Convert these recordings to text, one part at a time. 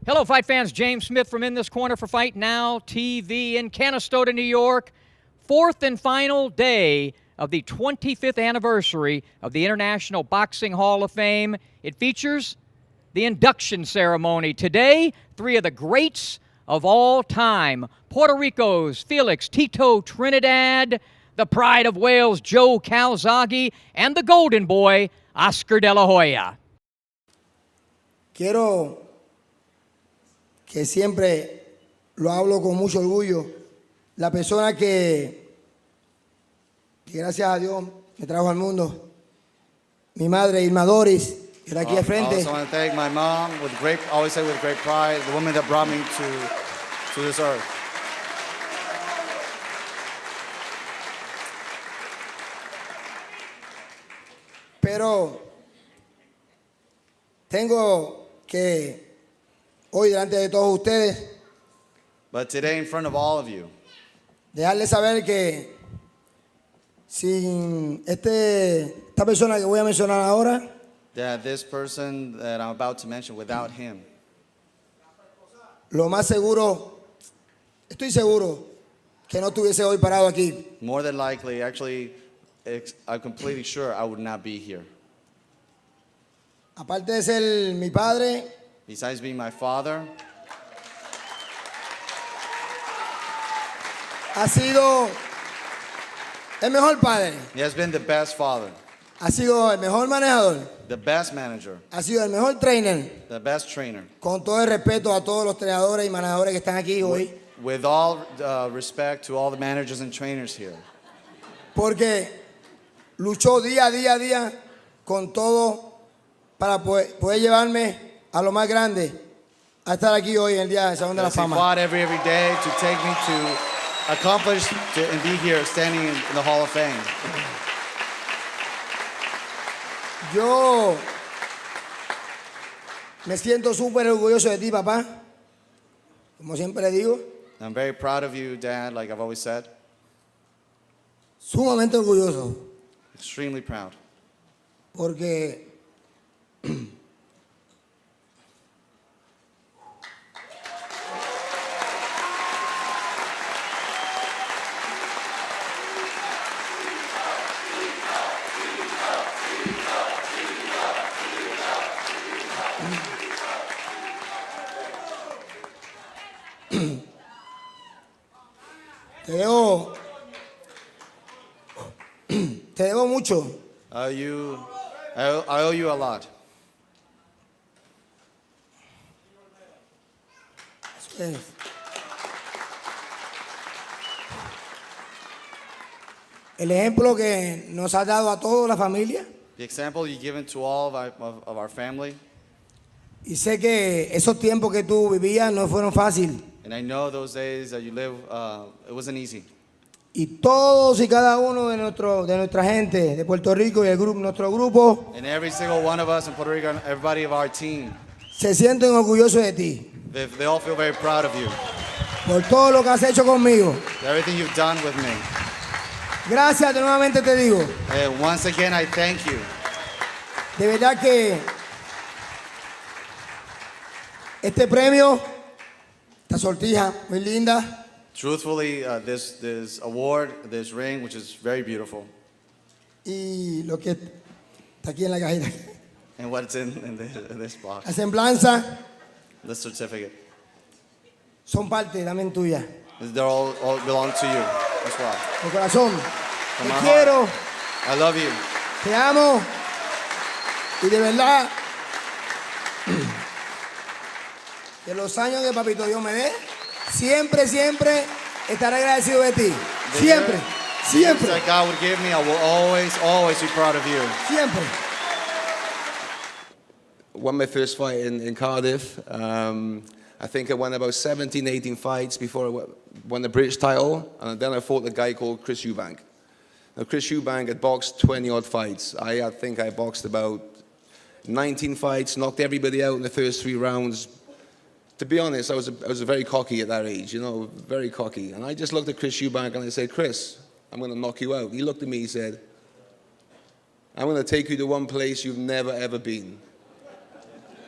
Hello, fight fans. James Smith from In This Corner for Fight Now TV in Canastota, New York. Fourth and final day of the 25th anniversary of the International Boxing Hall of Fame. It features the induction ceremony. Today, three of the greats of all time. Puerto Rico's Felix Tito Trinidad, the pride of Wales, Joe Calzaghe, and the golden boy, Oscar de la Hoya. Quiero que siempre lo hablo con mucho orgullo. La persona que gracias a Dios me trajo al mundo, mi madre Irma Doris, que está aquí al frente. I also want to thank my mom, always say with great pride, the woman that brought me to this earth. Pero tengo que hoy delante de todos ustedes, But today in front of all of you, dejarles saber que sin esta persona que voy a mencionar ahora, that this person that I'm about to mention, without him, lo más seguro, estoy seguro que no estuviese hoy parado aquí. more than likely, actually, I'm completely sure I would not be here. Aparte de ser mi padre, Besides being my father, ha sido el mejor padre, he has been the best father, ha sido el mejor manejador, the best manager, ha sido el mejor trainer. the best trainer. Con todo el respeto a todos los entrenadores y manejadores que están aquí hoy, With all respect to all the managers and trainers here, porque luchó día a día con todo para poder llevarme a lo más grande, a estar aquí hoy en el día del Salón de la because he Fama. fought every day to take me to accomplish and be here standing in the Hall of Fame. Yo me siento súper orgulloso de ti, papá, como siempre le digo, I'm very proud of you, Dad, like I've always said. sumamente orgulloso, Extremely proud. porque te debo mucho. I owe you a lot. El ejemplo que nos ha dado a toda la familia, The example you've given to all of our family, y sé que esos tiempos que tú vivías no fueron fáciles. and I know those days that you live, it wasn't easy. Y todos y cada uno de nuestra gente de Puerto Rico y nuestro grupo And every single one of us in Puerto Rico, and everybody of our team, se sienten orgullosos de ti they all feel very proud of you. por todo lo que has hecho conmigo. Everything you've done with me. Gracias, nuevamente te digo. And once again, I thank you. De verdad que este premio, esta sortija muy linda, Truthfully, this award, this ring, which is very beautiful, y lo que está aquí en la cajita, and what's in this la box, semblanza, this certificate, son parte también tuya. they all belong to you as well. De corazón, From te my quiero, heart. I love you. te amo, y de verdad que los años que Papito Dios me dé, siempre estaré agradecido de ti. Siempre. The years that God would give me, I will always be proud of you. Siempre. Won my first fight in Cardiff. I think I won about 17, 18 fights before I won the British title. And then I fought a guy called Chris Eubank. Now, Chris Eubank had boxed 20-odd fights. I think I boxed about 19 fights, knocked everybody out in the first 3 rounds. To be honest, I was very cocky at that age, you know, very cocky. And I just looked at Chris Eubank and I said, Chris, I'm going to knock you out. He looked at me, he said, I'm going to take you to one place you've never, ever been.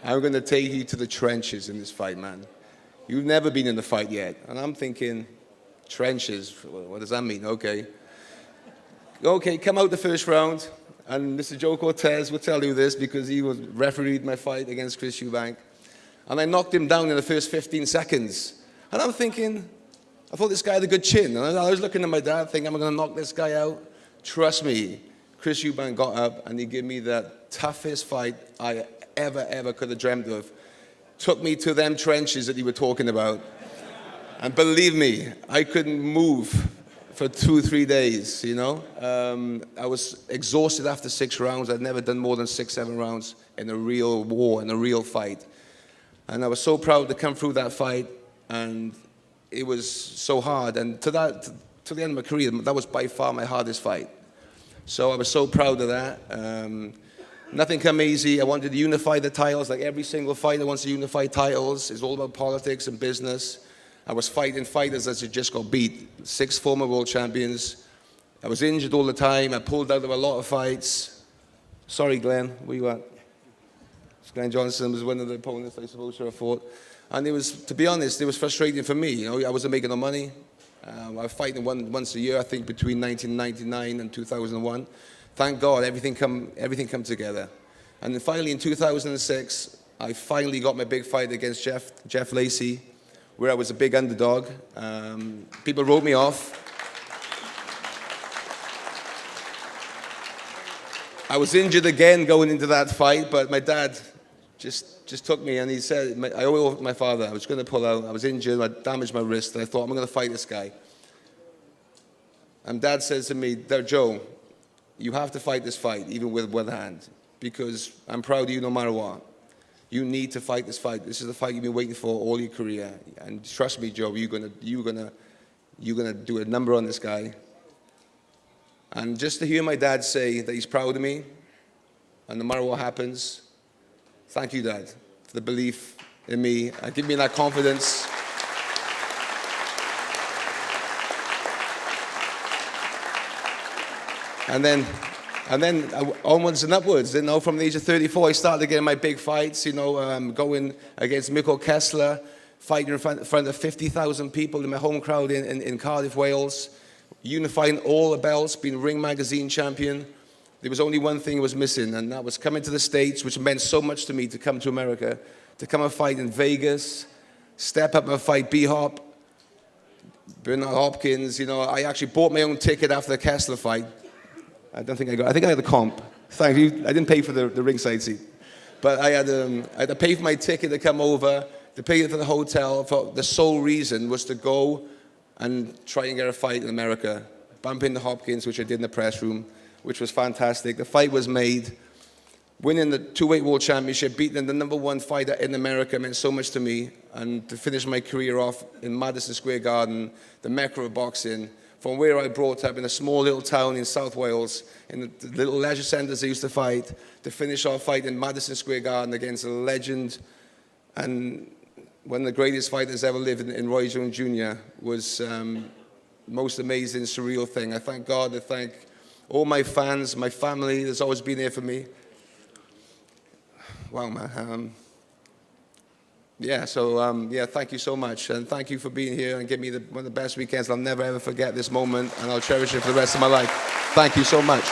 I'm going to take you to the trenches in this fight, man. You've never been in a fight yet. And I'm thinking, trenches, what does that mean? Okay. Okay, come out the first round. And Mr. Joe Cortez will tell you this because he was refereed my fight against Chris Eubank. And I knocked him down in the first 15 seconds. And I'm thinking, I thought this guy had a good chin. And I was looking at my dad thinking, I'm going to knock this guy out. Trust me, Chris Eubank got up and he gave me the toughest fight I ever could have dreamt of. Took me to them trenches that you were talking about. And believe me, I couldn't move for 2-3 days, you know. I was exhausted after 6 rounds. I'd never done more than 6-7 rounds in a real war, in a real fight. And I was so proud to come through that fight, and it was so hard. And to the end of my career, that was by far my hardest fight. So I was so proud of that. Nothing come easy. I wanted to unify the titles, like every single fighter wants to unify titles. It's all about politics and business. I was fighting fighters that had just got beat. 6 former world champions. I was injured all the time. I pulled out of a lot of fights. Sorry, Glenn, where you at? Glenn Johnson was one of the opponents I suppose I fought. And it was, to be honest, it was frustrating for me. You know, I wasn't making no money. I was fighting once a year, I think, between 1999 and 2001. Thank God, everything come together. And then finally, in 2006, I finally got my big fight against Jeff Lacey, where I was a big underdog. People wrote me off. I was injured again going into that fight, but my dad just took me and he said, I owe my father, I was going to pull out, I was injured, I damaged my wrist, and I thought, I'm going to fight this guy. And Dad says to me, Joe, you have to fight this fight, even with one hand, because I'm proud of you no matter what. You need to fight this fight. This is the fight you've been waiting for all your career. And trust me, Joe, you're gonna do a number on this guy. And just to hear my dad say that he's proud of me, and no matter what happens, thank you, Dad, for the belief in me and give me that confidence. And then onwards and upwards, you know, from the age of 34, I started getting my big fights, you know, going against Mikko Kessler, fighting in front of 50,000 people in my home crowd in Cardiff, Wales, unifying all the belts, being Ring Magazine champion. There was only one thing that was missing, and that was coming to the States, which meant so much to me to come to America, to come and fight in Vegas, step up and fight IBHOF, Bernard Hopkins. You know, I actually bought my own ticket after the Kessler fight. I think I had the comp. Thank you. I didn't pay for the ringside seat. But I had to pay for my ticket to come over, to pay for the hotel. For the sole reason was to go and try and get a fight in America. Bump into Hopkins, which I did in the press room, which was fantastic. The fight was made. Winning the 2-weight world championship, beating the #1 fighter in America meant so much to me. And to finish my career off in Madison Square Garden, the mecca of boxing, from where I brought up in a small little town in South Wales, in the little leisure centres I used to fight, to finish our fight in Madison Square Garden against a legend and one of the greatest fighters ever lived in Roy Jones Jr. was the most amazing, surreal thing. I thank God, I thank all my fans, my family that's always been there for me. Wow, man. Thank you so much. And thank you for being here and giving me one of the best weekends. I'll never, ever forget this moment, and I'll cherish it for the rest of my life. Thank you so much.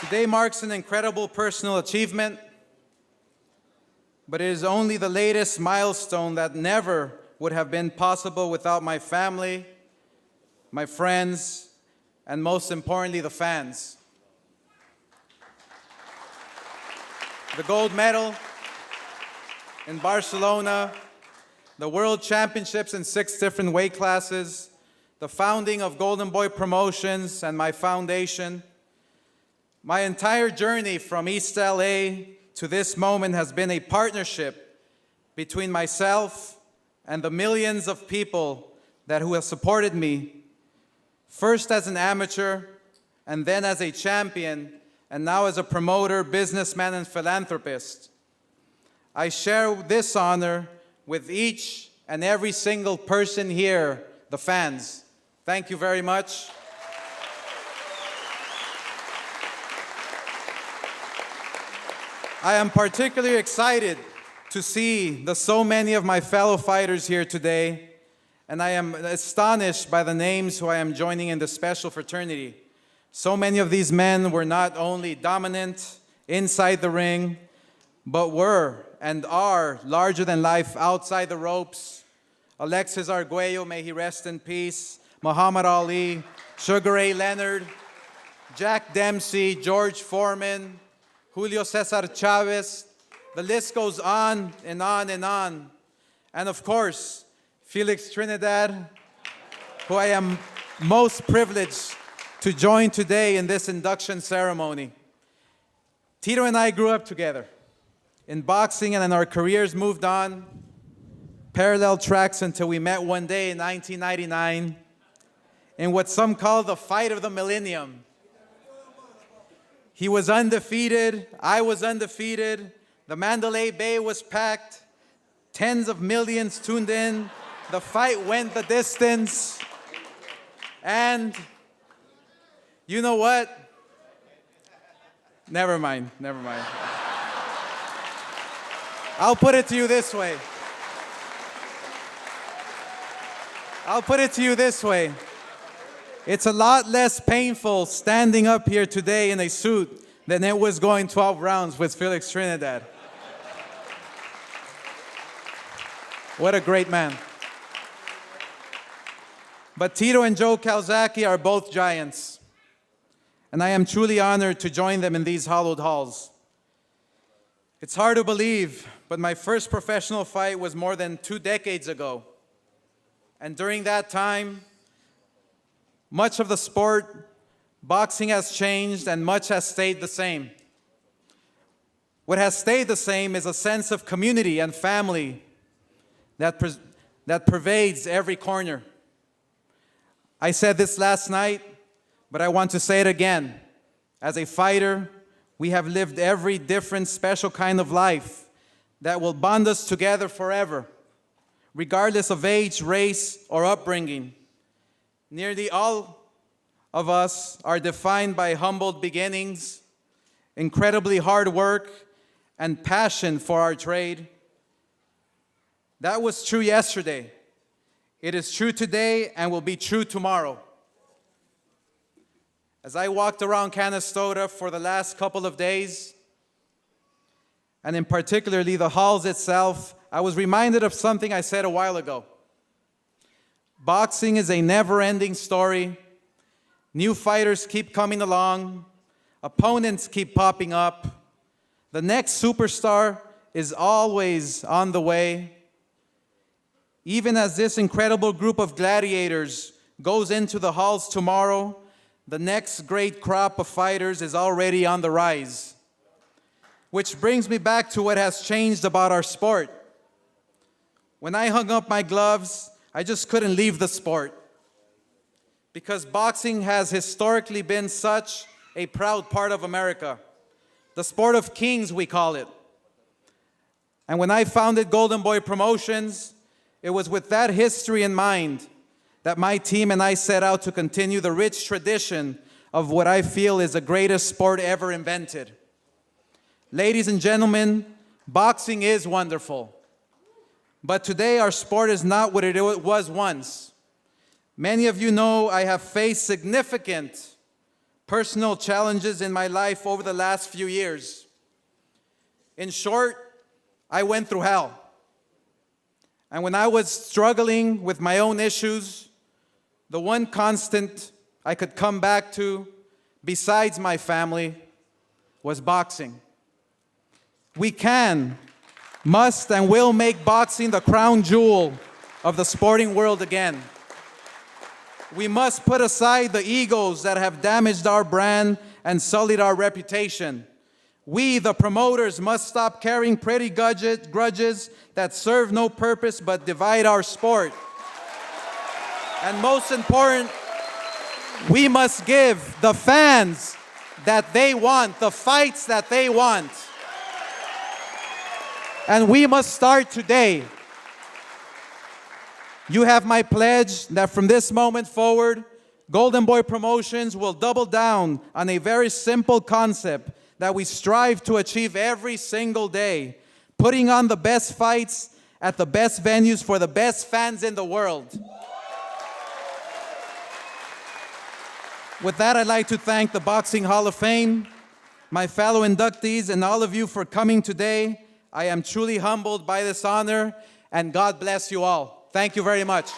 Today marks an incredible personal achievement, but it is only the latest milestone that never would have been possible without my family, my friends, and most importantly, the fans. The gold medal in Barcelona, the World Championships in 6 different weight classes, the founding of Golden Boy Promotions and my foundation. My entire journey from East LA to this moment has been a partnership between myself and the millions of people who have supported me, first as an amateur, and then as a champion, and now as a promoter, businessman, and philanthropist. I share this honor with each and every single person here, the fans. Thank you very much. I am particularly excited to see so many of my fellow fighters here today, and I am astonished by the names who I am joining in this special fraternity. So many of these men were not only dominant inside the ring, but were and are larger than life outside the ropes. Alexis Arguello, may he rest in peace, Muhammad Ali, Sugar Ray Leonard, Jack Dempsey, George Foreman, Julio Cesar Chavez. The list goes on and on and on. And of course, Felix Trinidad, who I am most privileged to join today in this induction ceremony. Tito and I grew up together in boxing, and then our careers moved on parallel tracks until we met one day in 1999 in what some call the fight of the millennium. He was undefeated, I was undefeated, the Mandalay Bay was packed, tens of millions tuned in, the fight went the distance, and you know what? Never mind. I'll put it to you this way. It's a lot less painful standing up here today in a suit than it was going 12 rounds with Felix Trinidad. What a great man. But Tito and Joe Calzaghe are both giants, and I am truly honored to join them in these hallowed halls. It's hard to believe, but my first professional fight was more than 2 decades ago. And during that time, much of the sport, boxing has changed and much has stayed the same. What has stayed the same is a sense of community and family that pervades every corner. I said this last night, but I want to say it again. As a fighter, we have lived every different special kind of life that will bond us together forever, regardless of age, race, or upbringing. Nearly all of us are defined by humbled beginnings, incredibly hard work, and passion for our trade. That was true yesterday. It is true today and will be true tomorrow. As I walked around Canastota for the last couple of days, and in particularly the halls itself, I was reminded of something I said a while ago. Boxing is a never-ending story. New fighters keep coming along. Opponents keep popping up. The next superstar is always on the way. Even as this incredible group of gladiators goes into the halls tomorrow, the next great crop of fighters is already on the rise. Which brings me back to what has changed about our sport. When I hung up my gloves, I just couldn't leave the sport. Because boxing has historically been such a proud part of America. The sport of kings, we call it. And when I founded Golden Boy Promotions, it was with that history in mind that my team and I set out to continue the rich tradition of what I feel is the greatest sport ever invented. Ladies and gentlemen, boxing is wonderful. But today our sport is not what it was once. Many of you know I have faced significant personal challenges in my life over the last few years. In short, I went through hell. And when I was struggling with my own issues, the one constant I could come back to, besides my family, was boxing. We can, must, and will make boxing the crown jewel of the sporting world again. We must put aside the egos that have damaged our brand and sullied our reputation. We, the promoters, must stop carrying petty grudges that serve no purpose but divide our sport. And most important, we must give the fans that they want, the fights that they want. And we must start today. You have my pledge that from this moment forward, Golden Boy Promotions will double down on a very simple concept that we strive to achieve every single day, putting on the best fights at the best venues for the best fans in the world. With that, I'd like to thank the Boxing Hall of Fame, my fellow inductees, and all of you for coming today. I am truly humbled by this honor, and God bless you all. Thank you very much.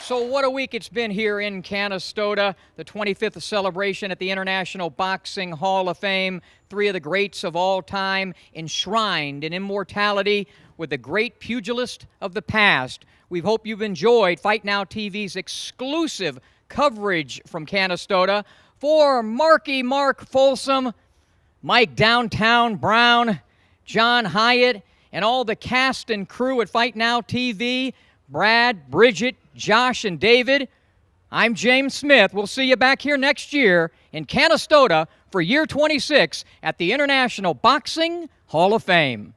So what a week it's been here in Canastota, the 25th celebration at the International Boxing Hall of Fame. Three of the greats of all time enshrined in immortality with the great pugilist of the past. We hope you've enjoyed Fight Now TV's exclusive coverage from Canastota. For Mark Folsom, Mike Downtown Brown, John Hyatt, and all the cast and crew at Fight Now TV, Brad, Bridget, Josh, and David, I'm James Smith. We'll see you back here next year in Canastota for year 26 at the International Boxing Hall of Fame.